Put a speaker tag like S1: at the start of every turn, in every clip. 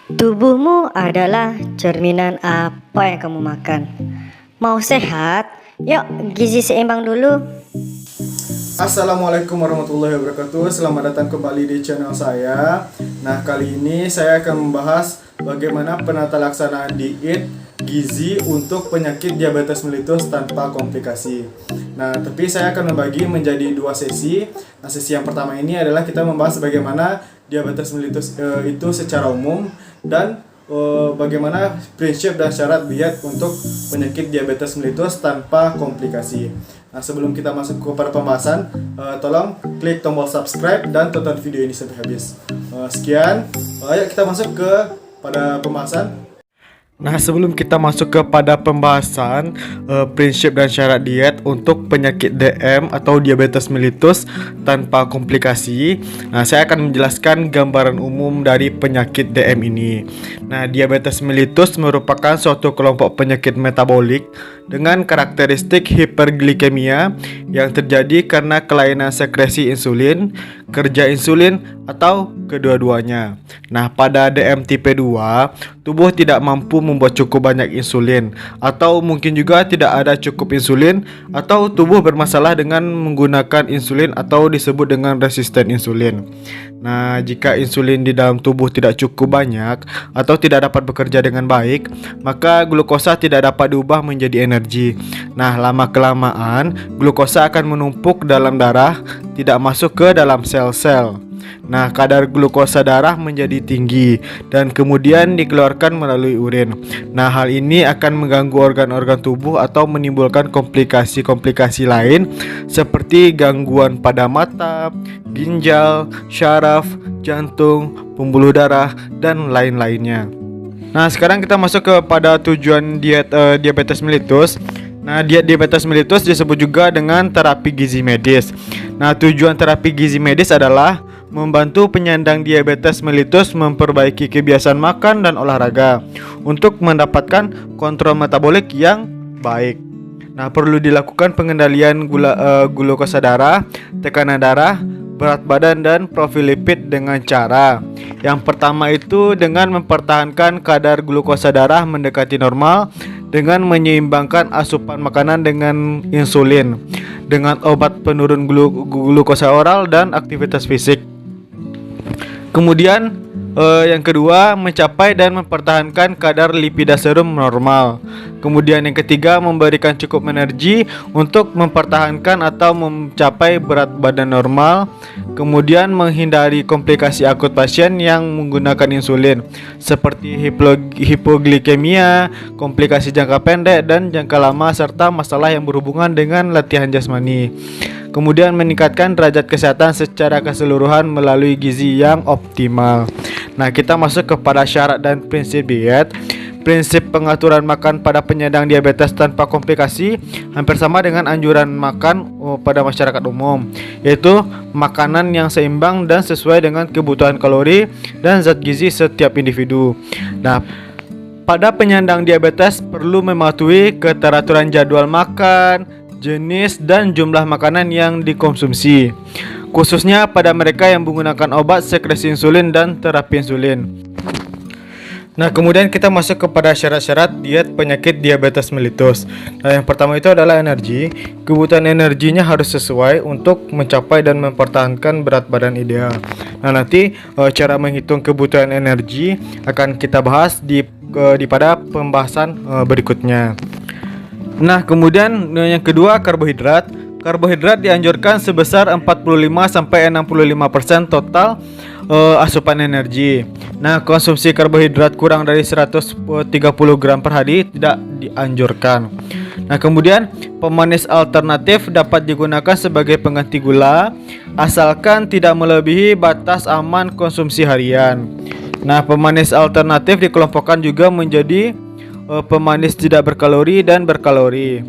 S1: Tubuhmu adalah cerminan apa yang kamu makan. Mau sehat? Yuk gizi seimbang dulu.
S2: Assalamualaikum warahmatullahi wabarakatuh. Selamat datang kembali di channel saya. Nah, kali ini saya akan membahas bagaimana penata laksanaan diet gizi untuk penyakit diabetes mellitus tanpa komplikasi. Nah, tapi saya akan membagi menjadi dua sesi. Nah, sesi yang pertama ini adalah kita membahas bagaimana diabetes mellitus itu secara umum dan bagaimana prinsip dan syarat diet untuk penyakit diabetes mellitus tanpa komplikasi. Nah, sebelum kita masuk kepada pembahasan, tolong klik tombol subscribe dan tonton video ini sampai habis. Sekian, ayo kita masuk pada pembahasan. Nah, sebelum kita masuk kepada pembahasan prinsip dan syarat diet untuk penyakit DM atau diabetes mellitus tanpa komplikasi, nah saya akan menjelaskan gambaran umum dari penyakit DM ini. Nah, diabetes mellitus merupakan suatu kelompok penyakit metabolik dengan karakteristik hiperglikemia yang terjadi karena kelainan sekresi insulin, kerja insulin, atau kedua-duanya. Nah, pada DM tipe 2, tubuh tidak mampu membuat cukup banyak insulin, atau mungkin juga tidak ada cukup insulin, atau tubuh bermasalah dengan menggunakan insulin atau disebut dengan resisten insulin. Nah, jika insulin di dalam tubuh tidak cukup banyak atau tidak dapat bekerja dengan baik, maka glukosa tidak dapat diubah menjadi energi. Nah, lama-kelamaan glukosa akan menumpuk dalam darah, tidak masuk ke dalam sel-sel. Nah, kadar glukosa darah menjadi tinggi dan kemudian dikeluarkan melalui urin. Nah, hal ini akan mengganggu organ-organ tubuh atau menimbulkan komplikasi-komplikasi lain seperti gangguan pada mata, ginjal, syaraf, jantung, pembuluh darah, dan lain-lainnya. Nah, sekarang kita masuk kepada tujuan diet diabetes mellitus. Nah, diet diabetes mellitus disebut juga dengan terapi gizi medis. Nah, tujuan terapi gizi medis adalah membantu penyandang diabetes mellitus memperbaiki kebiasaan makan dan olahraga untuk mendapatkan kontrol metabolik yang baik. Nah, perlu dilakukan pengendalian glukosa darah, tekanan darah, berat badan, dan profil lipid dengan cara yang pertama itu dengan mempertahankan kadar glukosa darah mendekati normal dengan menyeimbangkan asupan makanan dengan insulin, dengan obat penurun glukosa oral dan aktivitas fisik. Kemudian yang kedua, mencapai dan mempertahankan kadar lipida serum normal. Kemudian yang ketiga, memberikan cukup energi untuk mempertahankan atau mencapai berat badan normal. Kemudian menghindari komplikasi akut pasien yang menggunakan insulin seperti hipoglikemia, komplikasi jangka pendek dan jangka lama, serta masalah yang berhubungan dengan latihan jasmani. Kemudian meningkatkan derajat kesehatan secara keseluruhan melalui gizi yang optimal. Nah, kita masuk kepada syarat dan prinsip diet. Prinsip pengaturan makan pada penyandang diabetes tanpa komplikasi hampir sama dengan anjuran makan pada masyarakat umum, yaitu makanan yang seimbang dan sesuai dengan kebutuhan kalori dan zat gizi setiap individu. Nah, pada penyandang diabetes perlu mematuhi keteraturan jadwal makan, jenis dan jumlah makanan yang dikonsumsi, khususnya pada mereka yang menggunakan obat sekresi insulin dan terapi insulin. Nah, kemudian kita masuk kepada syarat-syarat diet penyakit diabetes mellitus. Nah, yang pertama itu adalah energi. Kebutuhan energinya harus sesuai untuk mencapai dan mempertahankan berat badan ideal. Nah, nanti cara menghitung kebutuhan energi akan kita bahas pada pembahasan berikutnya. Nah, kemudian yang kedua, karbohidrat. Karbohidrat dianjurkan sebesar 45-65% total asupan energi. Nah, konsumsi karbohidrat kurang dari 130 gram per hari tidak dianjurkan. Nah, kemudian pemanis alternatif dapat digunakan sebagai pengganti gula asalkan tidak melebihi batas aman konsumsi harian. Nah, pemanis alternatif dikelompokkan juga menjadi pemanis tidak berkalori dan berkalori.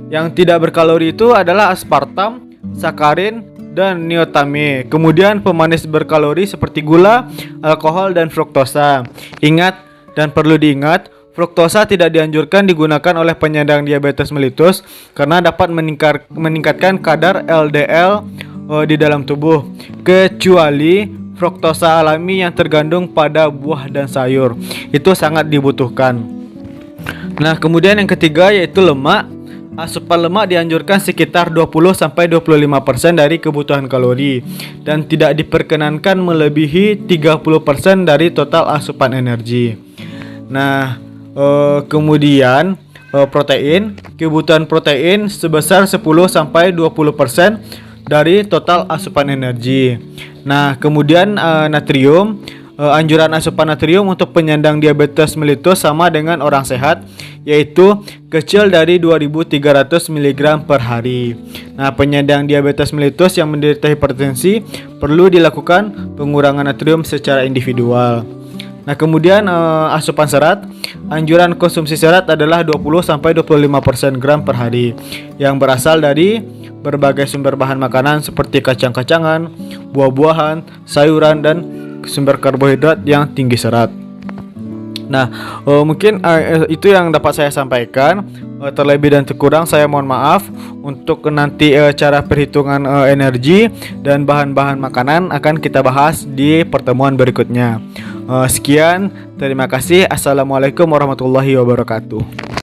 S2: Yang tidak berkalori itu adalah aspartam, sakarin, dan neotame. Kemudian pemanis berkalori seperti gula, alkohol, dan fruktosa. Ingat dan perlu diingat, fruktosa tidak dianjurkan digunakan oleh penyandang diabetes mellitus karena dapat meningkatkan kadar LDL di dalam tubuh, kecuali fruktosa alami yang terkandung pada buah dan sayur. Itu sangat dibutuhkan. Nah, kemudian yang ketiga yaitu lemak. Asupan lemak dianjurkan sekitar 20-25% dari kebutuhan kalori dan tidak diperkenankan melebihi 30% dari total asupan energi. Nah, kemudian protein, kebutuhan protein sebesar 10-20% dari total asupan energi. Nah, kemudian natrium, anjuran asupan natrium untuk penyandang diabetes mellitus sama dengan orang sehat, yaitu kecil dari 2.300 mg per hari. Nah, penyandang diabetes mellitus yang menderita hipertensi perlu dilakukan pengurangan natrium secara individual. Nah, kemudian asupan serat, anjuran konsumsi serat adalah 20-25% gram per hari yang berasal dari berbagai sumber bahan makanan seperti kacang-kacangan, buah-buahan, sayuran, dan sumber karbohidrat yang tinggi serat. Nah, mungkin itu yang dapat saya sampaikan. Terlebih dan terkurang saya mohon maaf. Untuk nanti cara perhitungan energi dan bahan-bahan makanan akan kita bahas di pertemuan berikutnya. Sekian, terima kasih. Assalamualaikum warahmatullahi wabarakatuh.